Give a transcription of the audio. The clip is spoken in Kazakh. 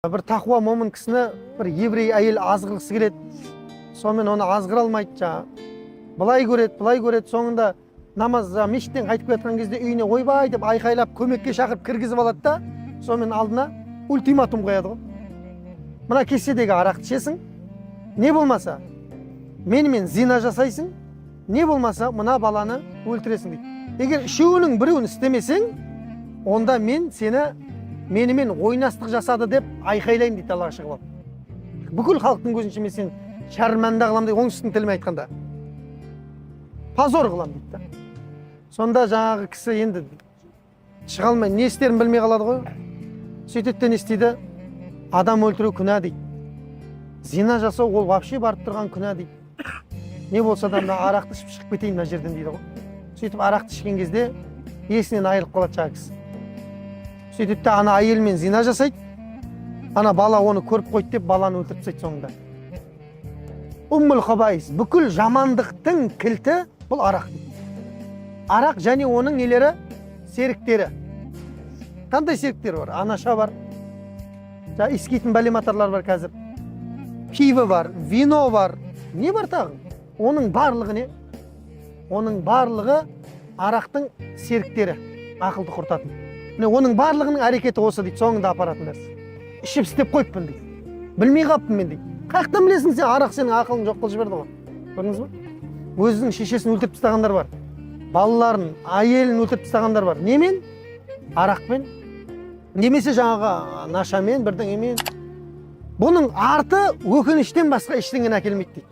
Bir taqvo mo'min kishini bir yevriy ayol azg'irgisi keladi. Сонымен оны азғыра алмайды жаңа. Былай көреді, соңында намазға мешіттен қайтып кеткен кезде үйіне ойбай деп айқайлап көмекке шақырып кіргізіп алады да, сонымен алдына ультиматум қояды ғой. Мына кеседегі арақты ішесің, не болмаса менімен зина жасайсың, не болмаса мына баланы өлтіресің дейді. Егер үшеуінің біреуін істемесең, онда мен сені менімен ойнастық жасады деп айқайлаймын дейді Аллаға шығып. Бүкіл халықтың көзінше мен сені шәрмәнді қылам дейді, оңтүстіктің тілімен айтқанда. Позор қылам дейді. Сонда жаңағы кісі енді шыға алмай, не істерін білмей қалады ғой. Сөйтеді не істейді? Адам өлтіру күнә дейді. Зина жасау ол вообще барып тұрған күнә дейді. Не болса да мына арақты ішіп шығып кетейін мына жерден дейді ғой. Сөйтіп арақты ішкен кезде есінен айырылып қалады жаңағы кісі. Сөйтіп те ана әйелмен зина жасайды. Ана бала оны көріп қойды деп баланы өлтіріп тастайды соңында. Уммул хабайс, бүкіл жамандықтың кілті бұл арақ. Арақ және оның нелері серіктері. Қандай серіктері бар? Анаша бар. Жаңа искейтін бәлематарлар бар қазір. Пиво бар, вино бар. Не бар тағы? Оның барлығы не? Оның барлығы арақтың серіктері, ақылды құртатын. Оның барлығының әрекеті осы дейді, соңында апаратын нәрсе. Ішіп істеп қойыппын дейді. Білмей қаппын мен дейді. Қаяқтан білесің сен, арақ сенің ақылың жоқ қылып жіберді ғой. Көрдіңіз бе? Өзінің шешесін өлтіріп тастағандар бар. Балаларын, әйелін өлтіріп тастағандар бар. Немен? Арақпен. Немесе жаңағы нашамен, бірдеңемен. Бұның арты өкініштен басқа ештеңені әкелмейді дейді.